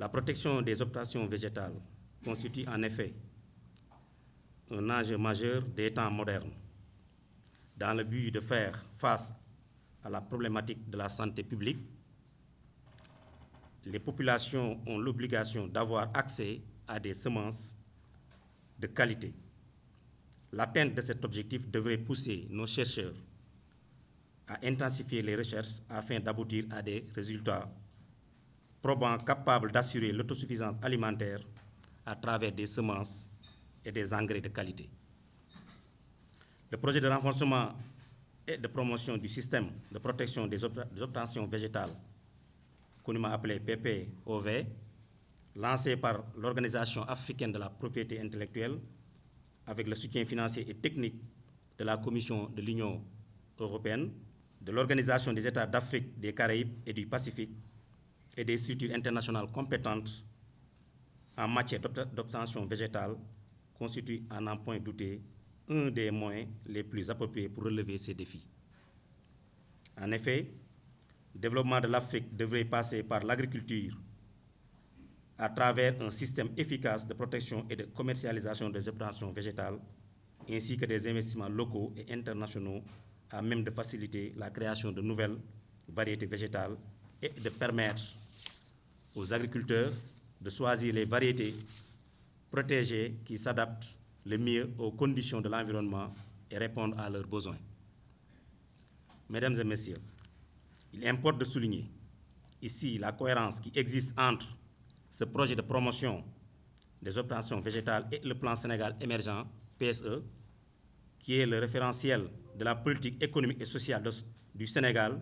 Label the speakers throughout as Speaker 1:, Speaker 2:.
Speaker 1: La protection des opérations végétales constitue en effet un enjeu majeur des temps modernes dans le but de faire face à la problématique de la santé publique. Les populations ont l'obligation d'avoir accès à des semences de qualité. L'atteinte de cet objectif devrait pousser nos chercheurs à intensifier les recherches afin d'aboutir à des résultats probants capables d'assurer l'autosuffisance alimentaire à travers des semences et des engrais de qualité. Le projet de renforcement et de promotion du système de protection des obtentions végétales, communément appelé PPOV, lancé par l'Organisation africaine de la propriété intellectuelle, avec le soutien financier et technique de la Commission de l'Union européenne, de l'Organisation des États d'Afrique, des Caraïbes et du Pacifique et des structures internationales compétentes en matière d'obtention végétale, constitue à n'en point douter un des moyens les plus appropriés pour relever ces défis. En effet, le développement de l'Afrique devrait passer par l'agriculture à travers un système efficace de protection et de commercialisation des obtentions végétales, ainsi que des investissements locaux et internationaux à même de faciliter la création de nouvelles variétés végétales et de permettre aux agriculteurs de choisir les variétés protégées qui s'adaptent le mieux aux conditions de l'environnement et répondent à leurs besoins. Mesdames et messieurs, il importe de souligner ici la cohérence qui existe entre ce projet de promotion des obtentions végétales et le plan Sénégal émergent, PSE, qui est le référentiel de la politique économique et sociale du Sénégal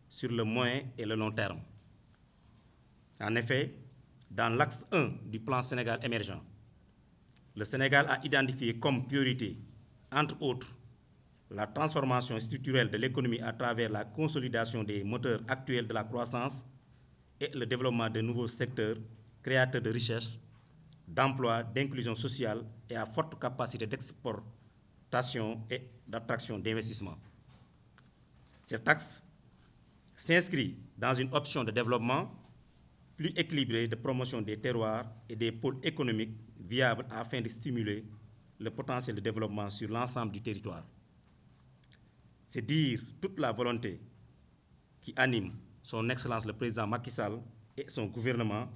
Speaker 1: sur le moyen et le long terme. En effet, dans l'axe 1 du plan Sénégal émergent, le Sénégal a identifié comme priorité, entre autres, la transformation structurelle de l'économie à travers la consolidation des moteurs actuels de la croissance et le développement de nouveaux secteurs créateurs de richesse, d'emploi, d'inclusion sociale et à forte capacité d'exportation et d'attraction d'investissement. Cet axe s'inscrit dans une option de développement plus équilibrée de promotion des terroirs et des pôles économiques viables afin de stimuler le potentiel de développement sur l'ensemble du territoire. C'est dire toute la volonté qui anime son Excellence le Président Macky Sall et son gouvernement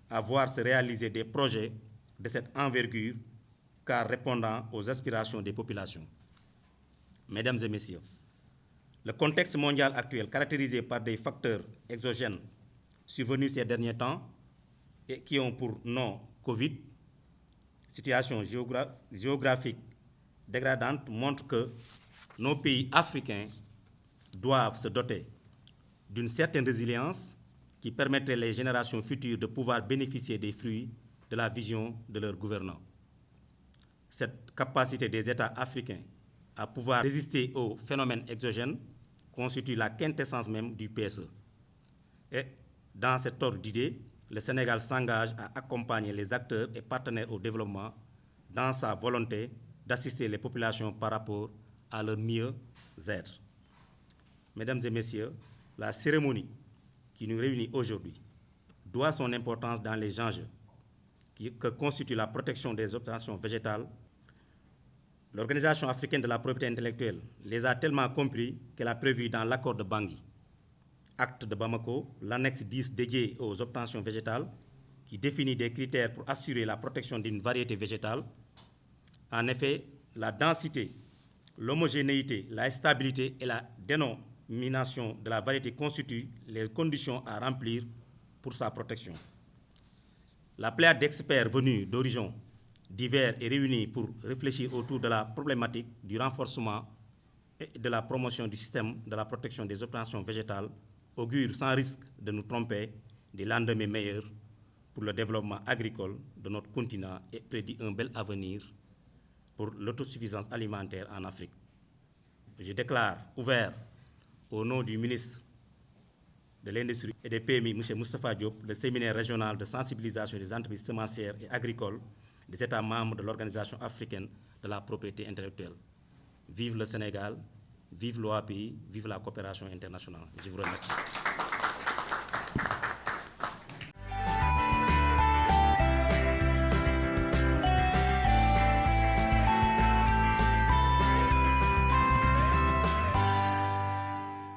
Speaker 1: à voir se réaliser des projets de cette envergure, car répondant aux aspirations des populations. Mesdames et messieurs, le contexte mondial actuel, caractérisé par des facteurs exogènes survenus ces derniers temps et qui ont pour nom Covid, situation géographique dégradante, montre que nos pays africains doivent se doter d'une certaine résilience qui permettrait les générations futures de pouvoir bénéficier des fruits de la vision de leurs gouvernants. Cette capacité des États africains à pouvoir résister aux phénomènes exogènes constitue la quintessence même du PSE. Et dans cet ordre d'idées, le Sénégal s'engage à accompagner les acteurs et partenaires au développement dans sa volonté d'assister les populations par rapport à leur mieux-être. Mesdames et messieurs, la cérémonie qui nous réunit aujourd'hui doit son importance dans les enjeux que constitue la protection des obtentions végétales. L'Organisation africaine de la propriété intellectuelle les a tellement compris qu'elle a prévu dans l'accord de Bangui, acte de Bamako, l'annexe 10 dédiée aux obtentions végétales, qui définit des critères pour assurer la protection d'une variété végétale. En effet, la densité, l'homogénéité, la stabilité et la dénomination de la variété constituent les conditions à remplir pour sa protection. La pléiade d'experts venus d'horizons divers est réunie pour réfléchir autour de la problématique du renforcement et de la promotion du système de la protection des obtentions végétales, augure sans risque de nous tromper des lendemains meilleurs pour le développement agricole de notre continent et prédit un bel avenir pour l'autosuffisance alimentaire en Afrique. Je déclare ouvert au nom du ministre de l'Industrie et des PMI, M. Moustapha Diop, le séminaire régional de sensibilisation des entreprises semencières et agricoles des États membres de l'Organisation africaine de la propriété intellectuelle. Vive le Sénégal, vive l'OAPI, vive la coopération internationale. Je vous remercie.